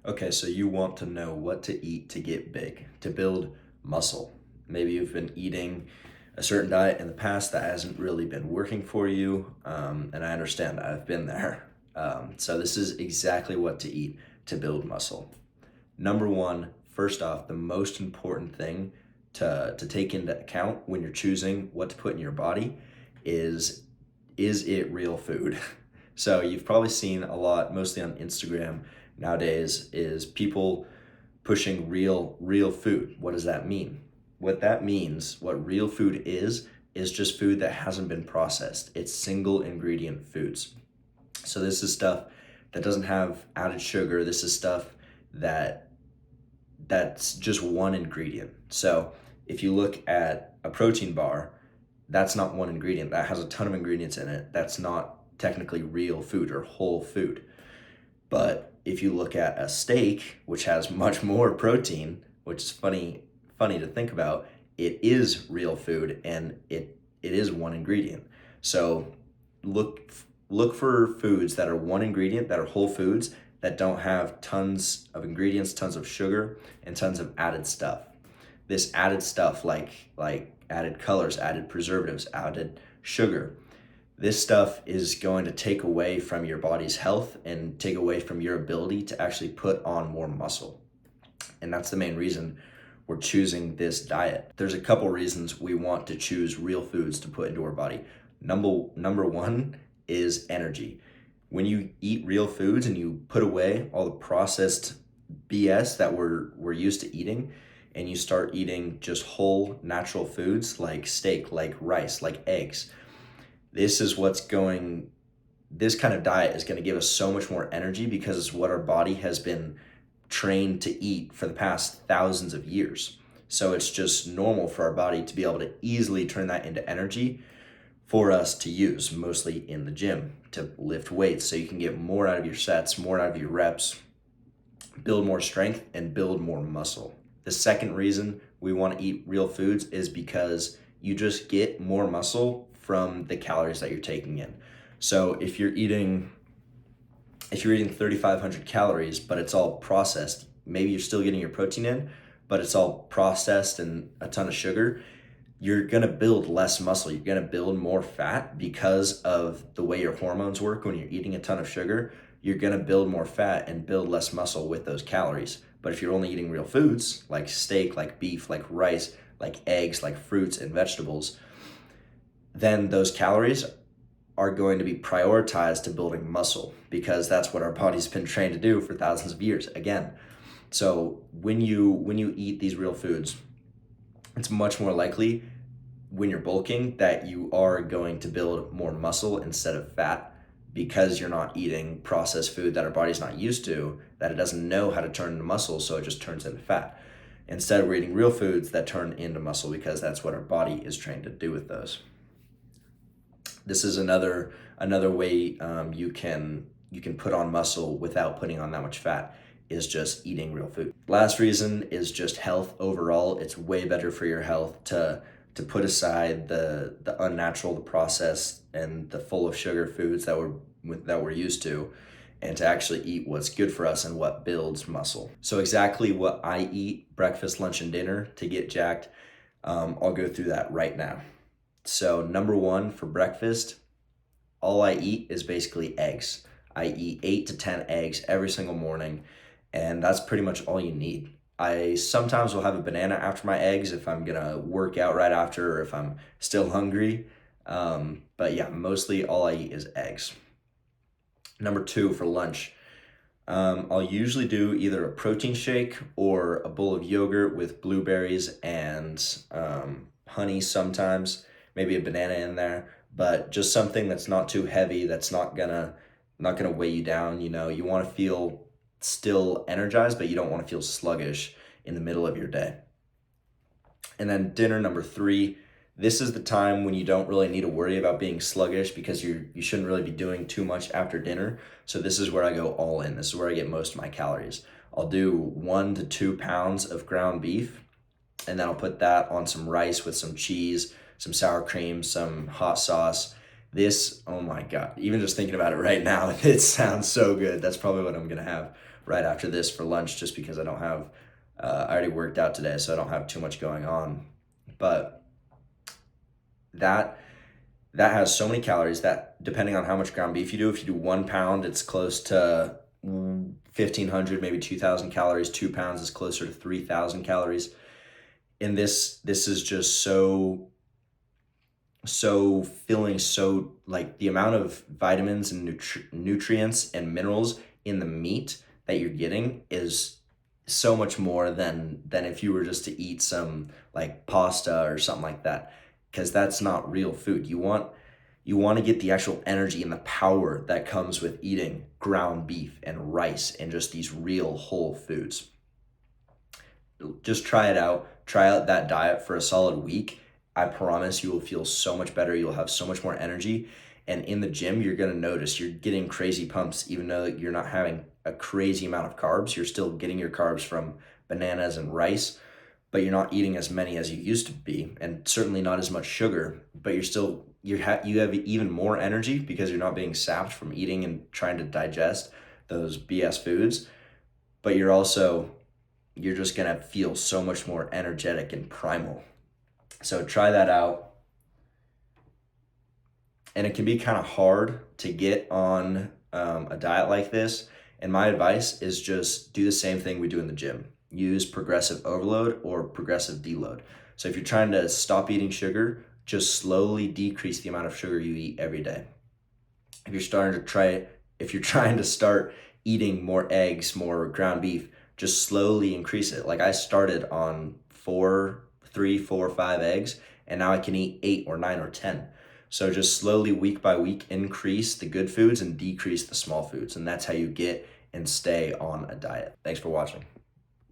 Okay, so you want to know what to eat to get big, to build muscle. Maybe you've been eating a certain diet in the past that hasn't really been working for you, and I understand. I've been there. So this is exactly what to eat to build muscle. Number one, first off, the most important thing to take into account when you're choosing what to put in your body is is it real food? So you've probably seen a lot, mostly on Instagram nowadays, is people pushing real food. What does that mean? What that means, what real food is just food that hasn't been processed. It's single ingredient foods. So this is stuff that doesn't have added sugar. This is stuff that that's just one ingredient. So if you look at a protein bar, that's not one ingredient. That has a ton of ingredients in it. That's not technically real food or whole food. But if you look at a steak, which has much more protein, which is funny to think about, it is real food and it is one ingredient. So look look for foods that are one ingredient, that are whole foods, that don't have tons of ingredients, tons of sugar, and tons of added stuff. This added stuff like added colors, added preservatives, added sugar, this stuff is going to take away from your body's health and take away from your ability to actually put on more muscle. And that's the main reason we're choosing this diet. There's a couple reasons we want to choose real foods to put into our body. Number one is energy. When you eat real foods and you put away all the processed BS that we're used to eating, and you start eating just whole natural foods like steak, like rice, like eggs, this is what's going this kind of diet is going to give us so much more energy because it's what our body has been trained to eat for the past thousands of years. So it's just normal for our body to be able to easily turn that into energy for us to use, mostly in the gym, to lift weights so you can get more out of your sets, more out of your reps, build more strength, and build more muscle. The second reason we want to eat real foods is because you just get more muscle from the calories that you're taking in. So if you're eating 3,500 calories, but it's all processed, maybe you're still getting your protein in, but it's all processed and a ton of sugar, you're gonna build less muscle. You're gonna build more fat because of the way your hormones work when you're eating a ton of sugar. You're gonna build more fat and build less muscle with those calories. But if you're only eating real foods like steak, like beef, like rice, like eggs, like fruits and vegetables, then those calories are going to be prioritized to building muscle because that's what our body's been trained to do for thousands of years. Again, so when you eat these real foods, it's much more likely when you're bulking that you are going to build more muscle instead of fat because you're not eating processed food that our body's not used to, that it doesn't know how to turn into muscle, so it just turns into fat. Instead, we're eating real foods that turn into muscle because that's what our body is trained to do with those. This is another way you can put on muscle without putting on that much fat is just eating real food. Last reason is just health overall. It's way better for your health to put aside the unnatural, the processed, and the full of sugar foods that we're used to, and to actually eat what's good for us and what builds muscle. So exactly what I eat breakfast, lunch, and dinner to get jacked. I'll go through that right now. So number one for breakfast, all I eat is basically eggs. I eat 8 to 10 eggs every single morning, and that's pretty much all you need. I sometimes will have a banana after my eggs if I'm gonna work out right after or if I'm still hungry. But yeah, mostly all I eat is eggs. Number two for lunch, I'll usually do either a protein shake or a bowl of yogurt with blueberries and honey sometimes, maybe a banana in there, but just something that's not too heavy, that's not gonna weigh you down. You want to feel still energized, but you don't want to feel sluggish in the middle of your day. And then dinner number three, this is the time when you don't really need to worry about being sluggish because you shouldn't really be doing too much after dinner. So this is where I go all in. This is where I get most of my calories. I'll do 1 to 2 pounds of ground beef, and then I'll put that on some rice with some cheese, some sour cream, some hot sauce. This, oh my God, even just thinking about it right now, it sounds so good. That's probably what I'm gonna have right after this for lunch, just because I don't have, I already worked out today, so I don't have too much going on. But that has so many calories that, depending on how much ground beef you do, if you do 1 pound, it's close to 1,500, maybe 2,000 calories. 2 pounds is closer to 3,000 calories. And this is just so filling, so like the amount of vitamins and nutrients and minerals in the meat that you're getting is so much more than if you were just to eat some like pasta or something like that, because that's not real food. You want to get the actual energy and the power that comes with eating ground beef and rice and just these real whole foods. Just try it out. Try out that diet for a solid week. I promise you will feel so much better. You'll have so much more energy. And in the gym, you're going to notice you're getting crazy pumps, even though you're not having a crazy amount of carbs. You're still getting your carbs from bananas and rice, but you're not eating as many as you used to be, and certainly not as much sugar, but you have even more energy because you're not being sapped from eating and trying to digest those BS foods. But you're just going to feel so much more energetic and primal. So try that out. And it can be kind of hard to get on a diet like this. And my advice is just do the same thing we do in the gym. Use progressive overload or progressive deload. So if you're trying to stop eating sugar, just slowly decrease the amount of sugar you eat every day. If you're trying to start eating more eggs, more ground beef, just slowly increase it. Like I started on 3, 4, 5 eggs, and now I can eat 8 or 9 or 10. So just slowly, week by week, increase the good foods and decrease the small foods. And that's how you get and stay on a diet. Thanks for watching.